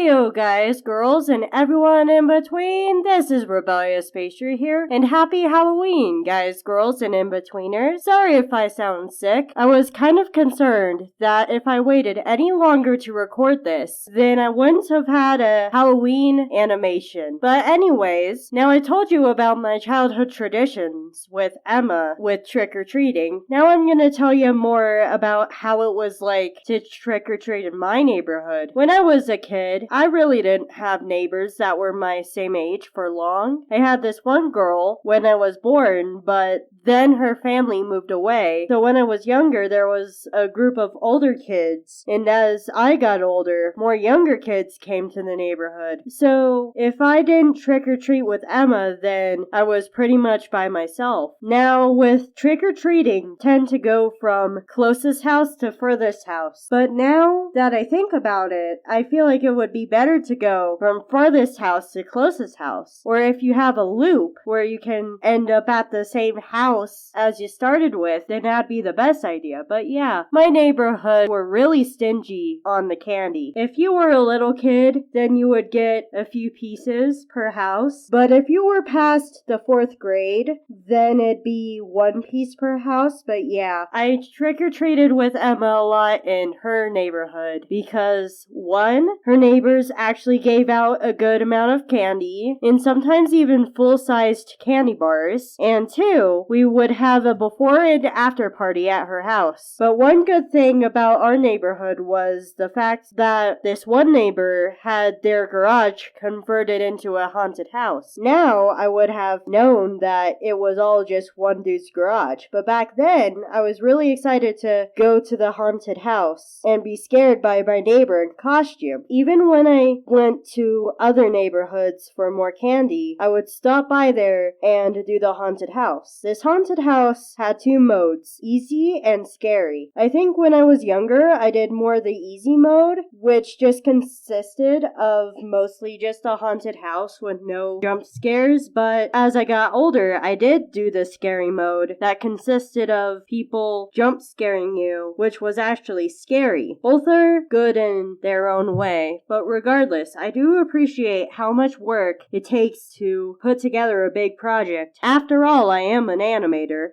Heyo guys, girls, and everyone in between, this is Rebellious Pastry here, and happy Halloween, guys, girls, and in-betweeners. Sorry if I sound sick. I was kind of concerned that if I waited any longer to record this, then I wouldn't have had a Halloween animation. But anyways, now I told you about my childhood traditions with Emma with trick-or-treating. Now I'm gonna tell you more about how it was like to trick-or-treat in my neighborhood. When I was a kid, I really didn't have neighbors that were my same age for long. I had this one girl when I was born, but then her family moved away. So when I was younger, there was a group of older kids, and as I got older, more younger kids came to the neighborhood. So if I didn't trick-or-treat with Emma, then I was pretty much by myself. Now with trick-or-treating, tend to go from closest house to furthest house. But now that I think about it, I feel like it would be better to go from farthest house to closest house. Or if you have a loop where you can end up at the same house as you started with, then that'd be the best idea. But yeah, my neighborhood were really stingy on the candy. If you were a little kid, then you would get a few pieces per house. But if you were past the 4th grade, then it'd be 1 piece per house. But yeah, I trick-or-treated with Emma a lot in her neighborhood because one, her neighbors actually gave out a good amount of candy, and sometimes even full-sized candy bars, and two, we would have a before and after party at her house. But one good thing about our neighborhood was the fact that this one neighbor had their garage converted into a haunted house. Now, I would have known that it was all just one dude's garage, but back then, I was really excited to go to the haunted house and be scared by my neighbor in costume. Even when I went to other neighborhoods for more candy, I would stop by there and do the haunted house. This haunted house had 2 modes, easy and scary. I think when I was younger, I did more the easy mode, which just consisted of mostly just a haunted house with no jump scares, but as I got older, I did do the scary mode that consisted of people jump scaring you, which was actually scary. Both are good in their own way, but regardless, I do appreciate how much work it takes to put together a big project. After all, I am an animator.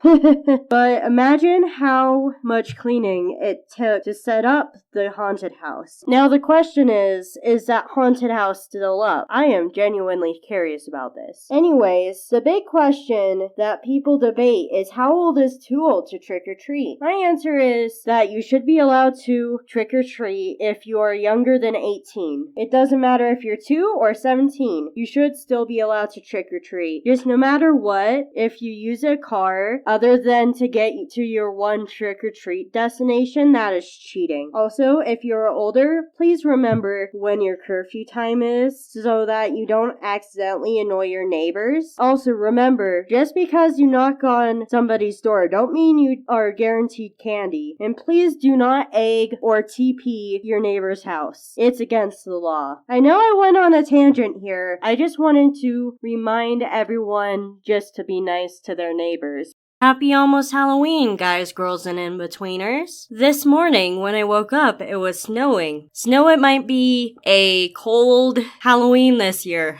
But imagine how much cleaning it took to set up the haunted house. Now the question is that haunted house still up? I am genuinely curious about this. Anyways, the big question that people debate is how old is too old to trick-or-treat? My answer is that you should be allowed to trick-or-treat if you are younger than 18. It doesn't matter if you're 2 or 17. You should still be allowed to trick-or-treat. Just no matter what, if you use a car other than to get to your one trick-or-treat destination, that is cheating. Also, if you're older, please remember when your curfew time is so that you don't accidentally annoy your neighbors. Also, remember, just because you knock on somebody's door, don't mean you are guaranteed candy. And please do not egg or TP your neighbor's house. It's against the law. I know I went on a tangent here. I just wanted to remind everyone just to be nice to their neighbors. Happy almost Halloween, guys, girls, and in-betweeners. This morning, when I woke up, it was snowing. Snow it might be a cold Halloween this year.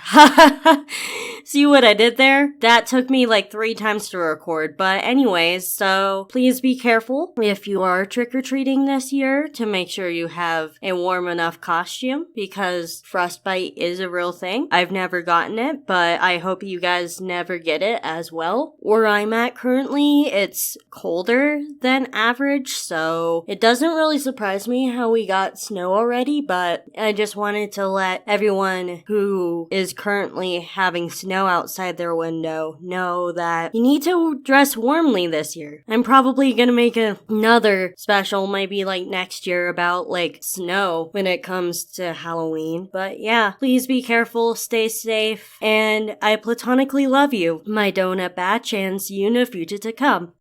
See what I did there? That took me like 3 times to record. But anyways, so please be careful if you are trick-or-treating this year to make sure you have a warm enough costume because frostbite is a real thing. I've never gotten it, but I hope you guys never get it as well. Where I'm at currently, it's colder than average, so it doesn't really surprise me how we got snow already, but I just wanted to let everyone who is currently having snow outside their window know that you need to dress warmly this year. I'm probably gonna make another special, maybe like next year, about like snow when it comes to Halloween. But yeah, please be careful, stay safe, and I platonically love you, my donut batch, and see you in the future to come.